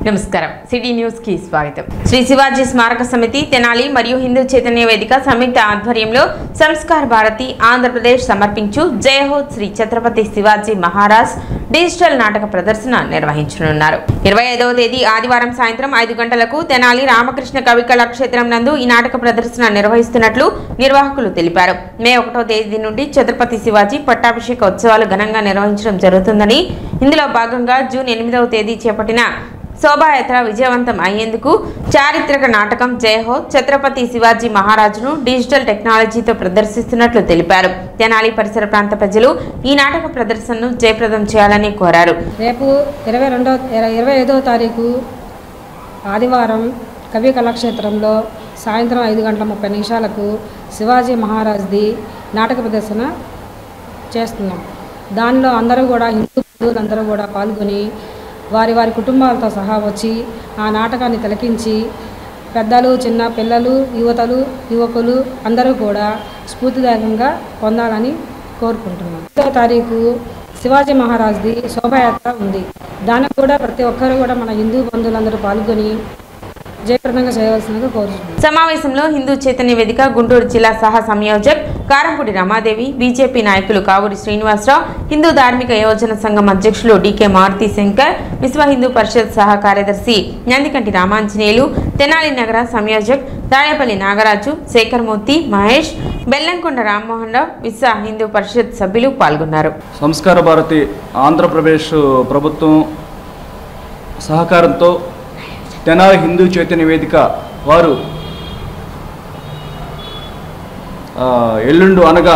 నమస్కారం city news కి స్వాగతం. శ్రీ శివాజీ స్మారక సమితి తెనాలి మరియు హిందూ చైతన్య వేదిక సంయుక్త ఆధ్వర్యంలో సంస్కార్ భారతి ఆంధ్రప్రదేశ్ సమర్పించు జయ హో శ్రీ ఛత్రపతి శివాజీ మహారాజ్ డిజిటల్ నాటక ప్రదర్శన నిర్వహించనున్నారు. 25వ తేదీ ఆదివారం సాయంత్రం 5 గంటలకు తెనాలి రామకృష్ణ కవి కళాక్షేత్రం నందు ఈ నాటక ప్రదర్శన నిర్వహిస్తున్నట్లు నిర్వాహకులు తెలిపారు. మే 1వ తేదీ నుండి ఛత్రపతి శివాజీ పట్టాభిషేక ఉత్సవాలు ఘనంగా నిర్వహించడం జరుగుతుందని, ఇందులో భాగంగా జూన్ 8వ తేదీ చేపట్టిన శోభాయాత్ర విజయవంతం అయ్యేందుకు చారిత్రక నాటకం జయ హో ఛత్రపతి శివాజీ మహారాజును డిజిటల్ టెక్నాలజీతో ప్రదర్శిస్తున్నట్లు తెలిపారు. తెనాలి పరిసర ప్రాంత ప్రజలు ఈ నాటక ప్రదర్శనను జయప్రదం చేయాలని కోరారు. రేపు 25వ తారీఖు ఆదివారం కవి కళాక్షేత్రంలో సాయంత్రం 5:30 శివాజీ మహారాజ్ది నాటక ప్రదర్శన చేస్తున్నాం. దానిలో అందరూ కూడా హిందూ బంధువులందరూ కూడా పాల్గొని వారి వారి కుటుంబాలతో సహా వచ్చి ఆ నాటకాన్ని తిలకించి పెద్దలు, చిన్న పిల్లలు, యువకులు అందరూ కూడా స్ఫూర్తిదాయకంగా పొందాలని కోరుకుంటున్నాం. 5వ తారీఖు శివాజీ మహారాజ్ది శోభాయాత్ర ఉంది. దానికి కూడా ప్రతి ఒక్కరు కూడా మన హిందూ బంధువులందరూ పాల్గొని జయప్రదంగా చేయవలసిందిగా కోరుతున్నాం. సమావేశంలో హిందూ చైతన్య వేదిక గుంటూరు జిల్లా సహా సంయోజక్ కారంపూడి రమాదేవి, బీజేపీ నాయకులు కావూరి శ్రీనివాసరావు, హిందూ ధార్మిక యోజన సంఘం అధ్యక్షులు డికే మారుతి శంకర్, విశ్వ హిందూ పరిషత్ సహా కార్యదర్శి నందికంటి రామాంజనేయులు, తెనాలి నగర సంయోజక్ తాడేపల్లి నాగరాజు, శేఖర్మూర్తి, మహేష్, బెల్లంకొండ రామ్మోహన్ రావు, విశ్వ హిందూ పరిషత్ సభ్యులు పాల్గొన్నారు. సంస్కార భారతి ఆంధ్రప్రదేశ్ ప్రభుత్వం సహకారంతో తెనాలి హిందూ చైతన్య వేదిక వారు ఎల్లుండు అనగా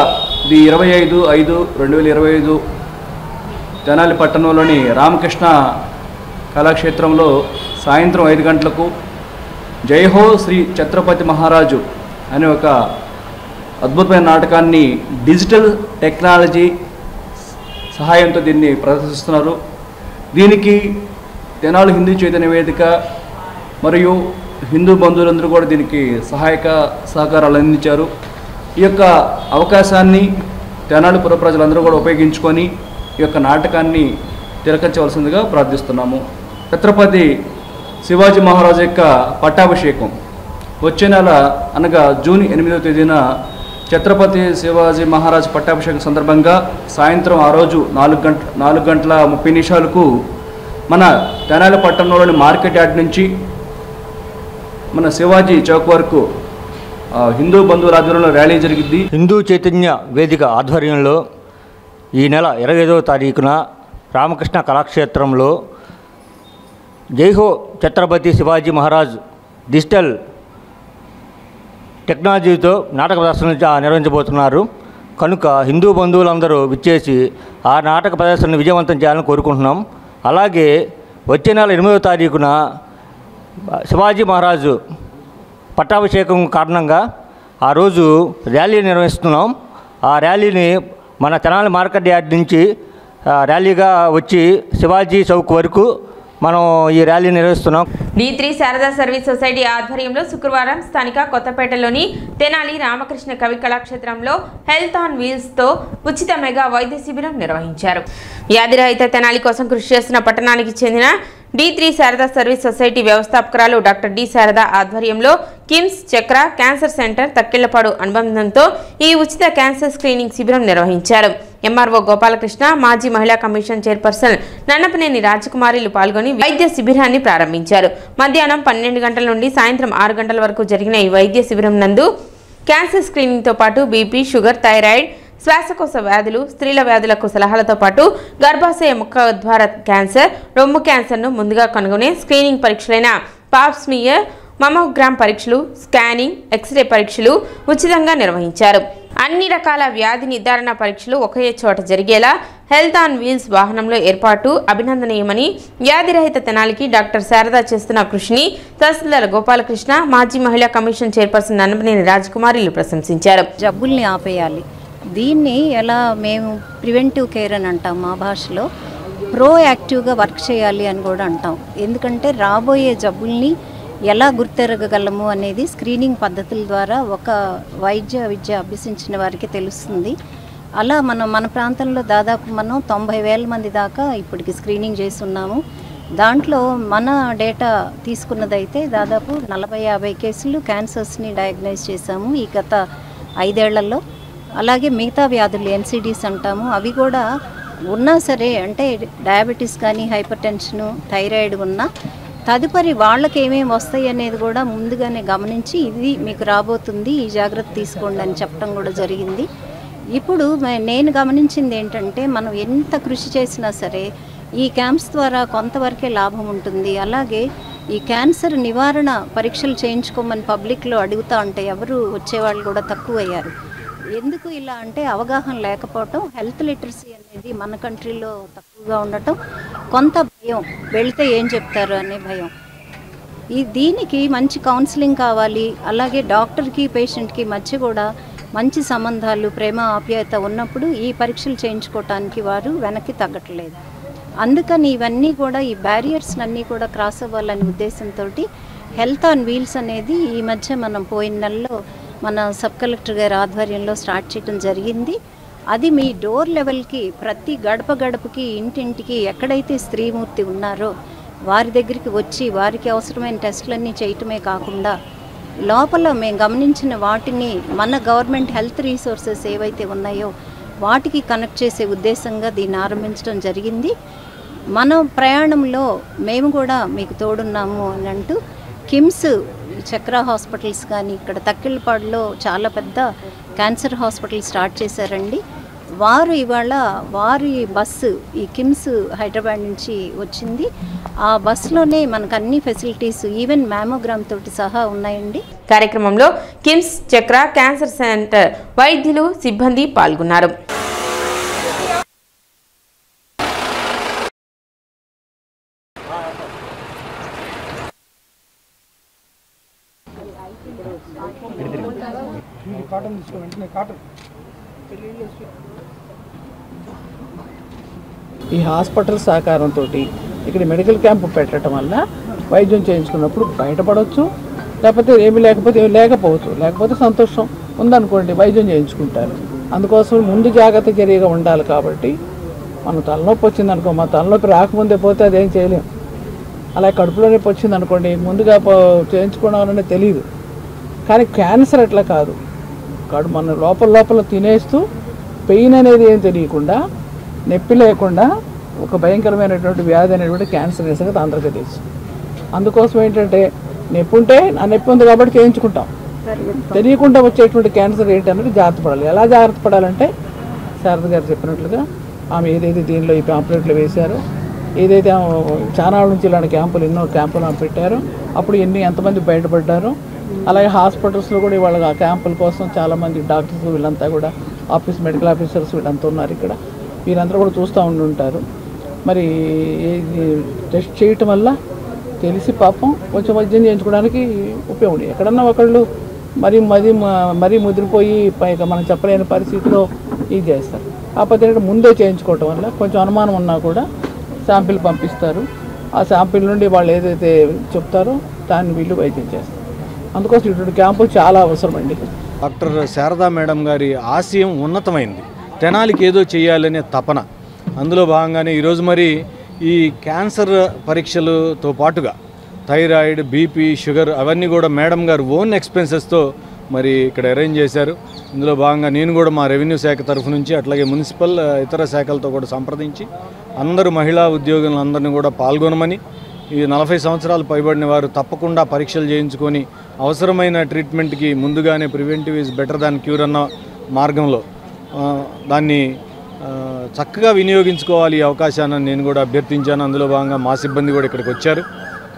25/5/2025 తెనాలి పట్టణంలోని రామకృష్ణ కళాక్షేత్రంలో సాయంత్రం 5 గంటలకు జై హో శ్రీ ఛత్రపతి మహారాజు అనే ఒక అద్భుతమైన నాటకాన్ని డిజిటల్ టెక్నాలజీ సహాయంతో దీన్ని ప్రదర్శిస్తున్నారు. దీనికి తెనాలి హిందూ చైతన్య వేదిక మరియు హిందూ బంధువులందరూ కూడా దీనికి సహకారాలు అందించారు. ఈ యొక్క అవకాశాన్ని తెనాలి పుర ప్రజలందరూ కూడా ఉపయోగించుకొని ఈ యొక్క నాటకాన్ని తిలకించవలసిందిగా ప్రార్థిస్తున్నాము. ఛత్రపతి శివాజీ మహారాజు యొక్క పట్టాభిషేకం వచ్చే నెల అనగా జూన్ 8వ తేదీన ఛత్రపతి శివాజీ మహారాజ్ పట్టాభిషేకం సందర్భంగా సాయంత్రం ఆ రోజు 4:30 మన తెనాలి పట్టణంలోని మార్కెట్ యార్డ్ నుంచి మన శివాజీ చౌక్ వరకు హిందూ బంధువుల ఆధ్వర్యంలో ర్యాలీ జరిగింది. హిందూ చైతన్య వేదిక ఆధ్వర్యంలో ఈ నెల 25వ తారీఖున రామకృష్ణ కళాక్షేత్రంలో జై హో ఛత్రపతి శివాజీ మహారాజ్ డిజిటల్ టెక్నాలజీతో నాటక ప్రదర్శన నిర్వహించబోతున్నారు. కనుక హిందూ బంధువులందరూ విచ్చేసి ఆ నాటక ప్రదర్శనను విజయవంతం చేయాలని కోరుకుంటున్నాం. అలాగే వచ్చే నెల 8వ తారీఖున శివాజీ మహారాజు పట్టాభిషేకం కారణంగా ఆ రోజు ర్యాలీ నిర్వహిస్తున్నాం. ఆ ర్యాలీని మన తెనాలి మార్కెట్ యార్డ్ నుంచి ర్యాలీగా వచ్చి శివాజీ చౌక్ వరకు మనం ఈ ర్యాలీ నిర్వహిస్తున్నాం. D3 శారదా సర్వీస్ సొసైటీ ఆధ్వర్యంలో శుక్రవారం స్థానిక కొత్తపేటలోని తెనాలి రామకృష్ణ కవి కళాక్షేత్రంలో హెల్త్ ఆన్ వీల్స్ తో ఉచిత మెగా వైద్య శిబిరం నిర్వహించారు. వ్యాధిరహిత తెనాలి కోసం కృషి చేస్తున్న పట్టణానికి చెందిన D3 శారదా సర్వీస్ సొసైటీ వ్యవస్థాపకురాలు డాక్టర్ డి శారదా ఆధ్వర్యంలో కిమ్స్ చక్ర క్యాన్సర్ సెంటర్ తక్కిళ్లపాడు అనుబంధంతో ఈ ఉచిత క్యాన్సర్ స్క్రీనింగ్ శిబిరం నిర్వహించారు. ఎంఆర్ఓ గోపాలకృష్ణ, మాజీ మహిళా కమిషన్ చైర్పర్సన్ నన్నపనేని రాజకుమారిలు పాల్గొని వైద్య శిబిరాన్ని ప్రారంభించారు. మధ్యాహ్నం 12 గంటల నుండి సాయంత్రం 6 గంటల వరకు జరిగిన ఈ వైద్య శిబిరం నందు క్యాన్సర్ స్క్రీనింగ్తో పాటు బీపీ, షుగర్, థైరాయిడ్, శ్వాసకోశ వ్యాధులు, స్త్రీల వ్యాధులకు సలహాలతో పాటు గర్భాశయ ముఖద్వార క్యాన్సర్, రొమ్ము క్యాన్సర్ను ముందుగా కనుగొనే స్క్రీనింగ్ పరీక్షలైన పాప్స్మియర్, మమోగ్రామ్ పరీక్షలు, స్కానింగ్, ఎక్స్రే పరీక్షలు ఉచితంగా నిర్వహించారు. అన్ని రకాల వ్యాధి నిర్ధారణ పరీక్షలు ఒకే చోట జరిగేలా హెల్త్ ఆన్ వీల్స్ వాహనంలో ఏర్పాటు అభినందనీయమని వ్యాధిరహిత తెనాలికి డాక్టర్ శారదా చేస్తున్న కృషిని తహసీల్దార్ గోపాలకృష్ణ, మాజీ మహిళా కమిషన్ చైర్పర్సన్ నన్నపనేని రాజకుమారిలు ప్రశంసించారు. జబ్బుల్ని ఆపేయాలి. దీన్ని ఎలా మేము ప్రివెంటివ్ కేర్ అని అంటాం, మా భాషలో ప్రోయాక్టివ్గా వర్క్ చేయాలి అని కూడా అంటాం. ఎందుకంటే రాబోయే జబ్బుల్ని ఎలా గుర్తెరగగలము అనేది స్క్రీనింగ్ పద్ధతుల ద్వారా ఒక వైద్య విద్య అభ్యసించిన వారికి తెలుస్తుంది. అలా మన ప్రాంతంలో దాదాపు మనం 90,000 మంది దాకా ఇప్పటికి స్క్రీనింగ్ చేస్తున్నాము. దాంట్లో మన డేటా తీసుకున్నదైతే దాదాపు 40-50 కేసులు క్యాన్సర్స్ని డయాగ్నైజ్ చేశాము ఈ గత 5 ఏళ్లలో. అలాగే మిగతా వ్యాధులు ఎన్సిడీస్ అంటాము, అవి కూడా ఉన్నా సరే, అంటే డయాబెటీస్ కానీ హైపర్ టెన్షను థైరాయిడ్ ఉన్నా తదుపరి వాళ్ళకి ఏమేమి వస్తాయి అనేది కూడా ముందుగానే గమనించి ఇది మీకు రాబోతుంది, ఈ జాగ్రత్త తీసుకోండి అని చెప్పడం కూడా జరిగింది. ఇప్పుడు నేను గమనించింది ఏంటంటే, మనం ఎంత కృషి చేసినా సరే ఈ క్యాంప్స్ ద్వారా కొంతవరకే లాభం ఉంటుంది. అలాగే ఈ క్యాన్సర్ నివారణ పరీక్షలు చేయించుకోమని పబ్లిక్లో అడుగుతూ ఉంటే ఎవరు వచ్చేవాళ్ళు కూడా తక్కువయ్యారు. ఎందుకు ఇలా అంటే అవగాహన లేకపోవటం, హెల్త్ లిటరసీ అనేది మన కంట్రీలో తక్కువగా ఉండటం, కొంత భయం, వెళితే ఏం చెప్తారు అనే భయం. దీనికి మంచి కౌన్సిలింగ్ కావాలి. అలాగే డాక్టర్కి పేషెంట్కి మధ్య కూడా మంచి సంబంధాలు, ప్రేమ ఆప్యాయత ఉన్నప్పుడు ఈ పరీక్షలు చేయించుకోవటానికి వారు వెనక్కి తగ్గట్లేదు. అందుకని ఇవన్నీ కూడా ఈ బ్యారియర్స్ అన్నీ కూడా క్రాస్ అవ్వాలనే ఉద్దేశంతో హెల్త్ ఆన్ వీల్స్ అనేది ఈ మధ్య మనం పోయిన నెలలో మన సబ్ కలెక్టర్ గారి ఆధ్వర్యంలో స్టార్ట్ చేయడం జరిగింది. అది మీ డోర్ లెవెల్కి, ప్రతి గడప గడపకి, ఇంటింటికి ఎక్కడైతే స్త్రీమూర్తి ఉన్నారో వారి దగ్గరికి వచ్చి వారికి అవసరమైన టెస్టులన్నీ చేయటమే కాకుండా లోపల మేము గమనించిన వాటిని మన గవర్నమెంట్ హెల్త్ రీసోర్సెస్ ఏవైతే ఉన్నాయో వాటికి కనెక్ట్ చేసే ఉద్దేశంగా దీన్ని ఆరంభించడం జరిగింది. మన ప్రయాణంలో మేము కూడా మీకు తోడున్నాము అని అంటూ కిమ్స్, చక్ర హాస్పిటల్స్ కానీ, ఇక్కడ తక్కిళ్ళపాడులో చాలా పెద్ద క్యాన్సర్ హాస్పిటల్ స్టార్ట్ చేశారండి. వారు ఇవాళ వారి బస్సు ఈ కిమ్స్ హైదరాబాద్ నుంచి వచ్చింది. ఆ బస్సులోనే మనకు అన్ని ఫెసిలిటీస్, ఈవెన్ మ్యామోగ్రామ్ తోటి సహా ఉన్నాయండి. కార్యక్రమంలో కిమ్స్, చక్ర క్యాన్సర్ సెంటర్ వైద్యులు, సిబ్బంది పాల్గొన్నారు. ఈ హాస్పిటల్ సహకారంతో ఇక్కడ మెడికల్ క్యాంప్ పెట్టడం వల్ల వైద్యం చేయించుకున్నప్పుడు బయటపడవచ్చు, లేకపోతే ఏమి లేకపోతే సంతోషం ఉందనుకోండి వైద్యం చేయించుకుంటారు. అందుకోసం ముందు జాగ్రత్త చర్యగా ఉండాలి. కాబట్టి మన తలనొప్పి వచ్చిందనుకో, మన తలనొప్పి రాకముందే పోతే అదేం చేయలేం. అలా కడుపులో నొప్పి వచ్చిందనుకోండి ముందుగా చేయించుకోవడం అనేది తెలియదు. కానీ క్యాన్సర్ అట్లా కాదు, మన లోపల తినేస్తూ పెయిన్ అనేది ఏం తెలియకుండా, నొప్పి లేకుండా ఒక భయంకరమైనటువంటి వ్యాధి అనేటువంటి క్యాన్సర్ అనే సంగతి అందరికీ తెలుసు. అందుకోసం ఏంటంటే నొప్పి ఉంటే ఆ నొప్పి ఉంది కాబట్టి చేయించుకుంటాం. తెలియకుండా వచ్చేటువంటి క్యాన్సర్ ఏంటన్నది జాగ్రత్త పడాలి. ఎలా జాగ్రత్త పడాలంటే శారద గారు చెప్పినట్లుగా ఆమె ఏదైతే దీనిలో ఈ పాంప్లెట్లు వేశారో, ఏదైతే చాలా నుంచి ఇలాంటి క్యాంపులు ఎన్నో క్యాంపులు పెట్టారో అప్పుడు ఎంతమంది బయటపడ్డారో, అలాగే హాస్పిటల్స్లో కూడా ఇవాళ ఆ క్యాంపుల కోసం చాలామంది డాక్టర్స్ వీళ్ళంతా కూడా మెడికల్ ఆఫీసర్స్ వీళ్ళంతా ఉన్నారు ఇక్కడ. వీరందరూ కూడా చూస్తూ ఉంటారు. మరి టెస్ట్ చేయటం వల్ల తెలిసి పాపం కొంచెం వైద్యం చేయించుకోవడానికి ఉపయోగం. ఎక్కడన్నా ఒకళ్ళు మరీ ముదిరిపోయి పైగా మనం చెప్పలేని పరిస్థితిలో ఇది చేస్తారు. కాకపోతే ముందే చేయించుకోవటం వల్ల కొంచెం అనుమానం ఉన్నా కూడా శాంపిల్ పంపిస్తారు. ఆ శాంపిల్ నుండి వాళ్ళు ఏదైతే చెప్తారో దాన్ని వీళ్ళు వైద్యం చేస్తారు. అందుకోసం ఇటువంటి క్యాంపులు చాలా అవసరం అండి. డాక్టర్ శారదా మేడం గారి ఆశయం ఉన్నతమైంది. తెనాలికి ఏదో చేయాలనే తపన, అందులో భాగంగానే ఈరోజు మరి ఈ క్యాన్సర్ పరీక్షలతో పాటుగా థైరాయిడ్, బీపీ, షుగర్ అవన్నీ కూడా మేడం గారు ఓన్ ఎక్స్పెన్సెస్తో మరి ఇక్కడ అరేంజ్ చేశారు. ఇందులో భాగంగా నేను కూడా మా రెవెన్యూ శాఖ తరఫు నుంచి అట్లాగే మున్సిపల్ ఇతర శాఖలతో కూడా సంప్రదించి అందరూ మహిళా ఉద్యోగులందరినీ కూడా పాల్గొనమని, ఈ 40 సంవత్సరాలు పైబడిన వారు తప్పకుండా పరీక్షలు చేయించుకొని అవసరమైన ట్రీట్మెంట్కి ముందుగానే preventive is better than cure అన్న మార్గంలో దాన్ని చక్కగా వినియోగించుకోవాలి. ఈ అవకాశాన్ని నేను కూడా అభ్యర్థించాను. అందులో భాగంగా మా సిబ్బంది కూడా ఇక్కడికి వచ్చారు.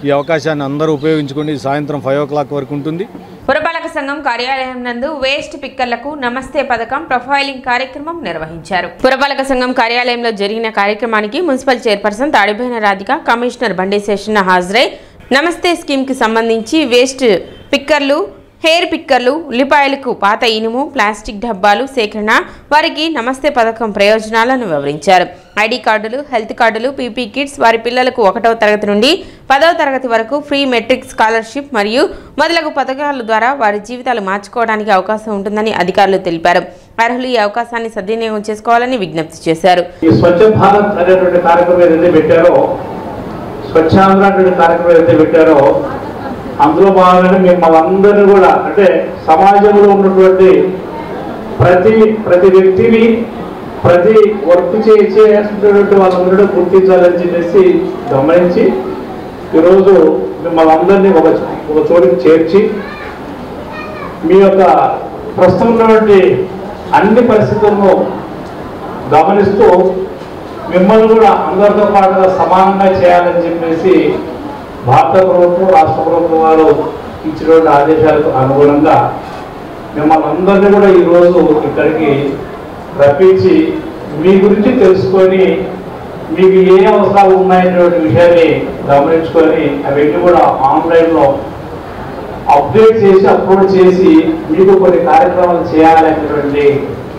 ఈ అవకాశాన్ని అందరూ ఉపయోగించుకోండి. సాయంత్రం 5 o'clock వరకు ఉంటుంది. పురపాలక సంఘం కార్యాలయం నందు వేస్ట్ పిక్కర్లకు నమస్తే పథకం ప్రొఫైలింగ్ కార్యక్రమం నిర్వహించారు. పురపాలక సంఘం కార్యాలయంలో జరిగిన కార్యక్రమానికి municipal chairperson Tadiboina Radhika, commissioner Bandi Seshanna హాజరై నమస్తే స్కీమ్ కి సంబంధించి వేస్ట్ పిక్కర్లు, హెయిర్ పిక్కర్లు, ఉల్లిపాయలకు పాత ఇనుము, ప్లాస్టిక్ డబ్బాలు సేకరణ, వారికి నమస్తే పథకం ప్రయోజనాలను వివరించారు. ఐడి కార్డులు, హెల్త్ కార్డులు, పీపీ కిట్స్, వారి పిల్లలకు 1వ తరగతి నుండి 10వ తరగతి వరకు ఫ్రీ మెట్రిక్ స్కాలర్షిప్ మరియు మొదలగు పథకాల ద్వారా వారి జీవితాలు మార్చుకోవడానికి అవకాశం ఉంటుందని అధికారులు తెలిపారు. అర్హులు ఈ అవకాశాన్ని సద్వినియోగం చేసుకోవాలని విజ్ఞప్తి చేశారు. స్వచ్ఛాంధ్ర కార్యక్రమం ఏదైతే పెట్టారో అందులో భాగంగానే మిమ్మల్ని అందరినీ కూడా అంటే సమాజంలో ఉన్నటువంటి ప్రతి వ్యక్తిని ప్రతి వర్క్ చేసేటువంటి వాళ్ళందరూ గుర్తించాలని చెప్పేసి గమనించి ఈరోజు మిమ్మల్ని అందరినీ ఒక చోటికి చేర్చి మీ యొక్క ప్రస్తుతం ఉన్నటువంటి అన్ని పరిస్థితులను గమనిస్తూ మిమ్మల్ని కూడా అందరితో పాటుగా సమానంగా చేయాలని చెప్పేసి భారత ప్రభుత్వం రాష్ట్ర ప్రభుత్వం వారు ఇచ్చినటువంటి ఆదేశాలకు అనుగుణంగా మిమ్మల్ని అందరినీ కూడా ఈరోజు ఇక్కడికి రప్పించి మీ గురించి తెలుసుకొని మీకు ఏ అవసరాలు ఉన్నాయనేటువంటి విషయాన్ని గమనించుకొని అవన్నీ కూడా ఆన్లైన్లో అప్డేట్ చేసి అప్లోడ్ చేసి మీకు కొన్ని కార్యక్రమాలు చేయాలనేటువంటి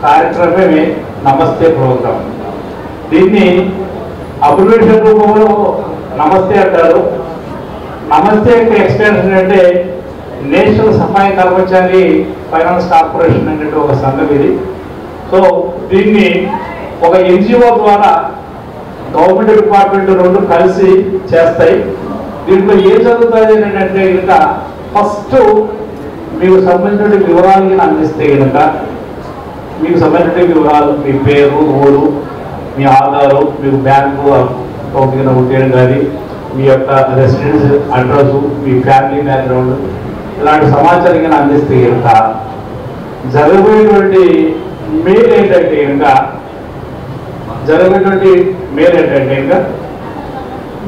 కార్యక్రమమే నమస్తే ప్రోగ్రాం. దీన్ని అబ్రివేషన్ రూపంలో నమస్తే అంటారు. నమస్తే యొక్క ఎక్స్టెన్షన్ అంటే నేషనల్ సఫాయి కర్మచారి ఫైనాన్స్ కార్పొరేషన్ అనేటువంటి ఒక సంఘం ఇది. సో దీన్ని ఒక ఎన్జిఓ ద్వారా గవర్నమెంట్ డిపార్ట్మెంట్ రెండు కలిసి చేస్తాయి. దీంట్లో ఏం జరుగుతుంది ఏంటంటే కనుక ఫస్ట్ మీకు సంబంధించిన వివరాలు అందిస్తే కనుక మీకు సంబంధించిన వివరాలు మీ పేరు, ఊరు, మీ ఆధారు, మీకు బ్యాంకు అకౌంట్ ఉండేది కానీ మీ యొక్క రెసిడెన్స్ అడ్రస్, మీ ఫ్యామిలీ బ్యాక్గ్రౌండ్ ఇలాంటి సమాచారం కానీ అందిస్తే కనుక జరగబోయేటువంటి మేలు ఏంటంటే కనుక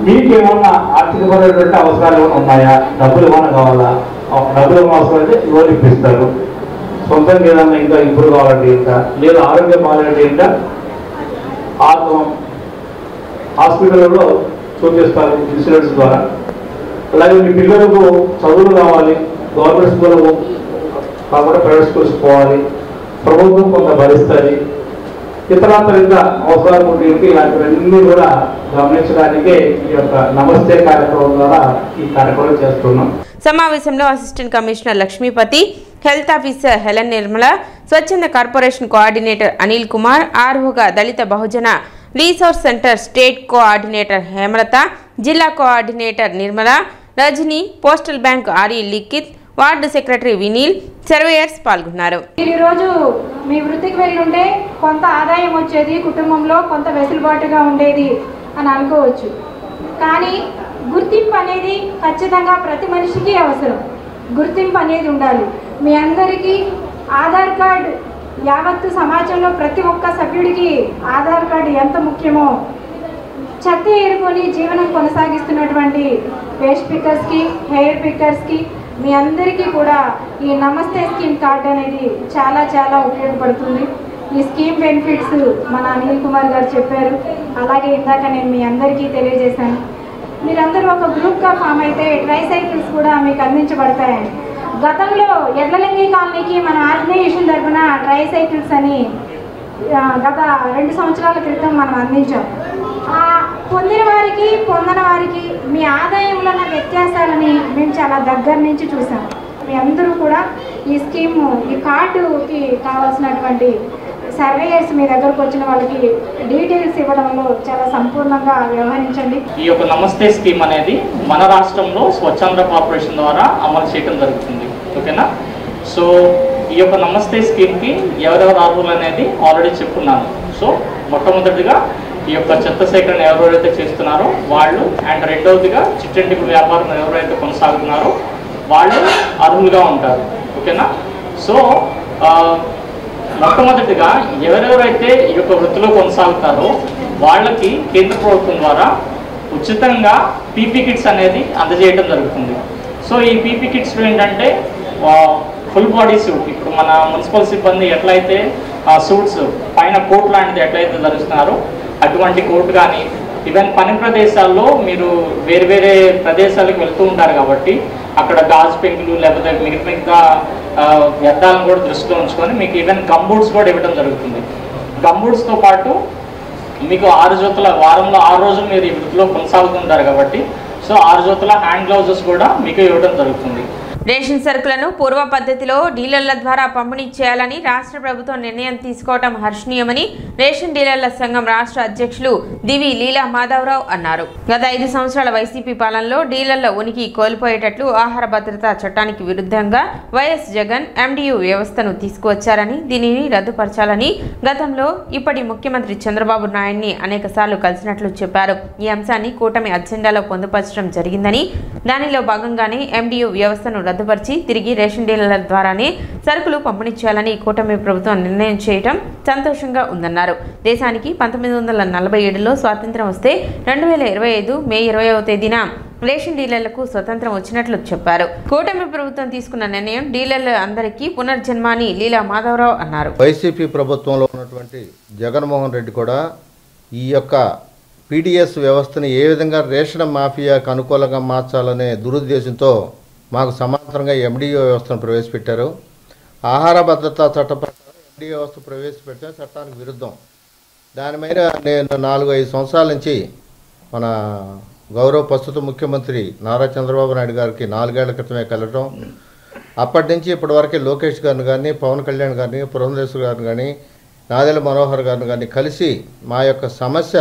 మీకేమన్నా ఆర్థికపరమైనటువంటి అవసరాలు ఏమైనా ఉన్నాయా, డబ్బులు ఏమైనా కావాలా, డబ్బులు ఏమైనా అవసరం అయితే లోన్ ఇప్పిస్తారు. సొంతంగా ఏదన్నా ఇంకా ఇంప్రూవ్ కావాలంటే ఇంకా లేదా ఆరోగ్యం బాగాలంటే ఇంకా హాస్పిటల్లో చూపిస్తారు ఇన్సూరెన్స్ ద్వారా. అలాగే మీ పిల్లలకు చదువులు కావాలి, గవర్నమెంట్ స్కూల్ కాకుండా ప్రైవేట్ స్కూల్స్ పోవాలి, ప్రభుత్వం కొంత భరిస్తుంది. ఇతరాంతరంగా అవసరాలు ఉండేవి ఇలాంటివన్నీ కూడా గమనించడానికే ఈ యొక్క నమస్తే కార్యక్రమం ద్వారా ఈ కార్యక్రమం చేస్తున్నాం. సమావేశంలో assistant commissioner Lakshmipathi, health officer Helen Nirmala, స్వచ్ఛంద కార్పొరేషన్ కోఆర్డినేటర్ అనిల్ కుమార్, ఆర్ఓగా Dalit Bahujan resource center state coordinator Hemalatha, జిల్లా coordinator Nirmala, Rajani, postal bank RE Likhith, ward secretary Vineel, surveyors పాల్గొన్నారు. ఈరోజు మీ వృత్తికి వెళ్ళుంటే కొంత ఆదాయం వచ్చేది, కుటుంబంలో కొంత వెసులుబాటుగా ఉండేది అని అనుకోవచ్చు. కానీ గుర్తింపు అనేది ఖచ్చితంగా ప్రతి మనిషికి అవసరం. గుర్తింపు అనేది ఉండాలి. మీ అందరికీ ఆధార్ కార్డు యావత్తు సమాజంలో ప్రతి ఒక్క సభ్యుడికి ఆధార్ కార్డు ఎంత ముఖ్యమో చెత్త ఏరుకొని జీవనం కొనసాగిస్తున్నటువంటి వేస్ట్ పిక్కర్స్కి, హెయిర్ పిక్కర్స్కి మీ అందరికీ కూడా ఈ నమస్తే స్కీమ్ కార్డ్ అనేది చాలా చాలా ఉపయోగపడుతుంది. ఈ స్కీమ్ బెనిఫిట్స్ మన అనిల్ కుమార్ గారు చెప్పారు. అలాగే ఇందాక నేను మీ అందరికీ తెలియజేశాను. మీరందరూ ఒక గ్రూప్గా ఫామ్ అయితే ట్రైసైకిల్స్ కూడా మీకు అందించబడతాయని. గతంలో ఎడ్లలింగి కాలనీకి మన ఆర్గనైజేషన్ తరఫున ట్రైసైకిల్స్ అని గత 2 సంవత్సరాల క్రితం మనం అందించాం. పొందిన వారికి పొందని వారికి మీ ఆదాయంలో ఉన్న వ్యత్యాసాలని మేము చాలా దగ్గర నుంచి చూసాం. మీ అందరూ కూడా ఈ స్కీము, ఈ కార్డుకి కావాల్సినటువంటి సర్వేయర్స్ మీ దగ్గరకు వచ్చిన వాళ్ళకి డీటెయిల్స్ ఇవ్వడంలో చాలా సంపూర్ణంగా వ్యవహరించండి. ఈ యొక్క నమస్తే స్కీమ్ అనేది మన రాష్ట్రంలో స్వచ్ఛంద కార్పొరేషన్ ద్వారా అమలు చేయడం జరుగుతుంది. ఓకేనా? సో ఈ యొక్క నమస్తే స్కీమ్కి ఎవరెవరు అర్హులు అనేది ఆల్రెడీ చెప్పుకున్నాను. సో మొట్టమొదటిగా ఈ యొక్క చెత్త సేకరణ ఎవరెవరైతే చేస్తున్నారో వాళ్ళు, అండ్ రెండవదిగా చిట్టంటిపు వ్యాపారం ఎవరైతే కొనసాగుతున్నారో వాళ్ళు అర్హులుగా ఉంటారు. ఓకేనా? సో మొట్టమొదటిగా ఎవరెవరైతే ఈ యొక్క వృత్తిలో కొనసాగుతారో వాళ్ళకి కేంద్ర ప్రభుత్వం ద్వారా ఉచితంగా పీపీ కిట్స్ అనేది అందజేయడం జరుగుతుంది. సో ఈ పీపీ కిట్స్లో ఏంటంటే ఫుల్ బాడీ సూట్, ఇప్పుడు మన మున్సిపల్ సిబ్బంది ఎట్లయితే సూట్స్ పైన కోట్ లాంటిది ఎట్లయితే ధరిస్తున్నారో అటువంటి కోట్ కానీ, ఈవెన్ పని ప్రదేశాల్లో మీరు వేరు వేరే ప్రదేశాలకు వెళ్తూ ఉంటారు కాబట్టి అక్కడ గాజు పెంకులు లేకపోతే మిగతా వ్యర్థాలను కూడా దృష్టిలో ఉంచుకొని మీకు ఈవెన్ గంబూట్స్ కూడా ఇవ్వడం జరుగుతుంది. గంబూట్స్తో పాటు మీకు 6 జతల, వారంలో 6 రోజులు మీరు ఈ వృత్తిలో కొనసాగుతుంటారు కాబట్టి సో 6 జతల హ్యాండ్ గ్లౌజెస్ కూడా మీకు ఇవ్వడం జరుగుతుంది. రేషన్ సరుకులను పూర్వ పద్ధతిలో డీలర్ల ద్వారా పంపిణీ చేయాలని రాష్ట్ర ప్రభుత్వం నిర్ణయం తీసుకోవడం హర్షణీయమని రేషన్ డీలర్ల సంఘం రాష్ట్ర అధ్యక్షులు దివి లీలా మాధవరావు అన్నారు. గత 5 సంవత్సరాల వైసీపీ పాలనలో డీలర్ల ఉనికి కోల్పోయేటట్లు ఆహార భద్రతా చట్టానికి విరుద్ధంగా వైఎస్ జగన్ MDU వ్యవస్థను తీసుకువచ్చారని దీనిని రద్దుపరచాలని గతంలో ఇప్పటి ముఖ్యమంత్రి చంద్రబాబు నాయుడిని అనేకసార్లు కలిసినట్లు చెప్పారు. ఈ అంశాన్ని కూటమి అజెండాలో పొందుపరచడం జరిగిందని దానిలో భాగంగానే MDU వ్యవస్థను రద్దుపరిచి తిరిగి రేషన్ డీలర్ల ద్వారానే సరుకులు పంపిణీ చేయాలని కూటమి ప్రభుత్వం నిర్ణయం చేయడం సంతోషంగా ఉందన్నారు. దేశానికి 1947లో స్వాతంత్ర్యం వస్తే 2025 మే 20వ తేదీన రేషన్ డీలర్లకు స్వతంత్రం వచ్చినట్లు చెప్పారు. కూటమి ప్రభుత్వం తీసుకున్న నిర్ణయం డీలర్ల అందరికీ పునర్జన్మ అని లీలా మాధవరావు అన్నారు. వైసీపీ ప్రభుత్వంలో ఉన్నటువంటి జగన్మోహన్ రెడ్డి కూడా ఈ యొక్క PDS వ్యవస్థని ఏ విధంగా రేషన్ మాఫియాకు అనుకూలంగా మార్చాలనే దురుద్దేశంతో మాకు సమాంతరంగా MDO వ్యవస్థను ప్రవేశపెట్టారు. ఆహార భద్రతా చట్ట ప్రకారం MDO వ్యవస్థ ప్రవేశపెట్టే చట్టానికి విరుద్ధం. దాని మీద నేను 4-5 సంవత్సరాల నుంచి మన గౌరవ ప్రస్తుత ముఖ్యమంత్రి నారా చంద్రబాబు నాయుడు గారికి 4 ఏళ్ల క్రితమే కలవటం, అప్పటి నుంచి ఇప్పటి వరకే లోకేష్ గారిని కానీ, పవన్ కళ్యాణ్ గారిని, పురంధేశ్వర్ గారిని కానీ, నాదెళ్ల మనోహర్ గారిని కానీ కలిసి మా యొక్క సమస్య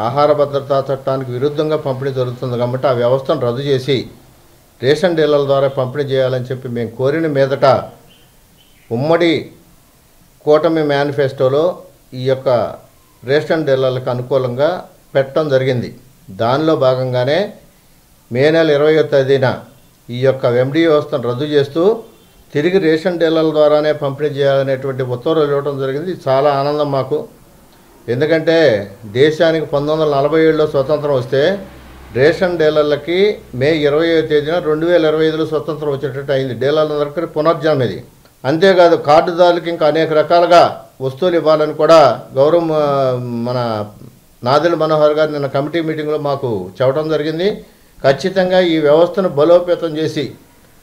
ఆహార భద్రతా చట్టానికి విరుద్ధంగా పంపిణీ జరుగుతుంది కాబట్టి ఆ వ్యవస్థను రద్దు చేసి రేషన్ డీలర్ల ద్వారా పంపిణీ చేయాలని చెప్పి మేము కోరిన మీదట ఉమ్మడి కూటమి మేనిఫెస్టోలో ఈ యొక్క రేషన్ డీలర్లకు అనుకూలంగా పెట్టడం జరిగింది. దానిలో భాగంగానే మే నెల 20వ తేదీన ఈ యొక్క MDO వ్యవస్థను రద్దు చేస్తూ తిరిగి రేషన్ డీలర్ల ద్వారానే పంపిణీ చేయాలనేటువంటి ఉత్తర్వులు ఇవ్వడం జరిగింది. చాలా ఆనందం మాకు. ఎందుకంటే దేశానికి 1947లో స్వతంత్రం వస్తే రేషన్ డీలర్లకి మే 20వ తేదీన 2025లో స్వతంత్రం వచ్చేటట్టు అయింది. డీలర్లందరికీ పునర్జన్మ ఇది. అంతేకాదు కార్డుదారులకి ఇంకా అనేక రకాలుగా వస్తువులు ఇవ్వాలని కూడా గౌరవం మన నాదెళ్ల మనోహర్ గారు నిన్న కమిటీ మీటింగ్లో మాకు చెప్పడం జరిగింది. ఖచ్చితంగా ఈ వ్యవస్థను బలోపేతం చేసి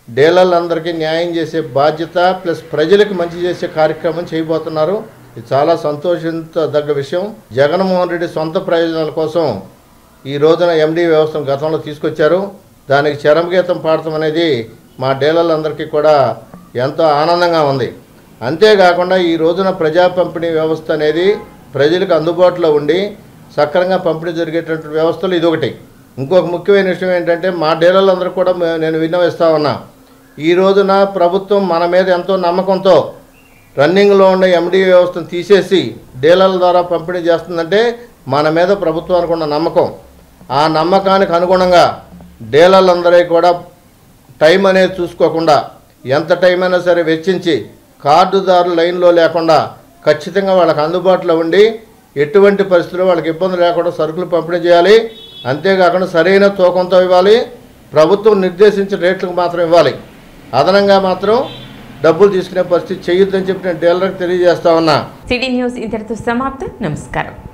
డీలర్లందరికీ న్యాయం చేసే బాధ్యత ప్లస్ ప్రజలకు మంచి చేసే కార్యక్రమం చేయబోతున్నారు. ఇది చాలా సంతోషించదగ్గ విషయం. జగన్మోహన్ రెడ్డి సొంత ప్రయోజనాల కోసం ఈ రోజున MDO వ్యవస్థను గతంలో తీసుకొచ్చారు. దానికి చరమగీతం పాడటం అనేది మా డీలర్లందరికీ కూడా ఎంతో ఆనందంగా ఉంది. అంతేకాకుండా ఈ రోజున ప్రజా పంపిణీ వ్యవస్థ అనేది ప్రజలకు అందుబాటులో ఉండి సక్రమంగా పంపిణీ జరిగేటటువంటి వ్యవస్థలు ఇదొకటి. ఇంకొక ముఖ్యమైన విషయం ఏంటంటే మా డీలర్లందరూ కూడా నేను విన్నవిస్తా ఉన్నా, ఈ రోజున ప్రభుత్వం మన మీద ఎంతో నమ్మకంతో రన్నింగ్లో ఉన్న MDO వ్యవస్థను తీసేసి డీలర్ల ద్వారా పంపిణీ చేస్తుందంటే మన మీద ప్రభుత్వానికి ఉన్న నమ్మకం. ఆ నమ్మకానికి అనుగుణంగా డీలర్లందరూ కూడా టైం అనేది చూసుకోకుండా ఎంత టైం అయినా సరే వెచ్చించి కార్డుదారులు లైన్లో లేకుండా ఖచ్చితంగా వాళ్ళకి అందుబాటులో ఉండి ఎటువంటి పరిస్థితుల్లో వాళ్ళకి ఇబ్బంది లేకుండా సరుకులు పంపిణీ చేయాలి. అంతేకాకుండా సరైన తూకంతో ఇవ్వాలి. ప్రభుత్వం నిర్దేశించిన రేట్లకు మాత్రం ఇవ్వాలి. అదనంగా మాత్రం డబ్బులు తీసుకునే పరిస్థితి చేయొద్దని చెప్పి నేను డీలర్కి తెలియజేస్తా ఉన్నా. సిటీ న్యూస్ ఇంతటితో సమాప్తం. నమస్కారం.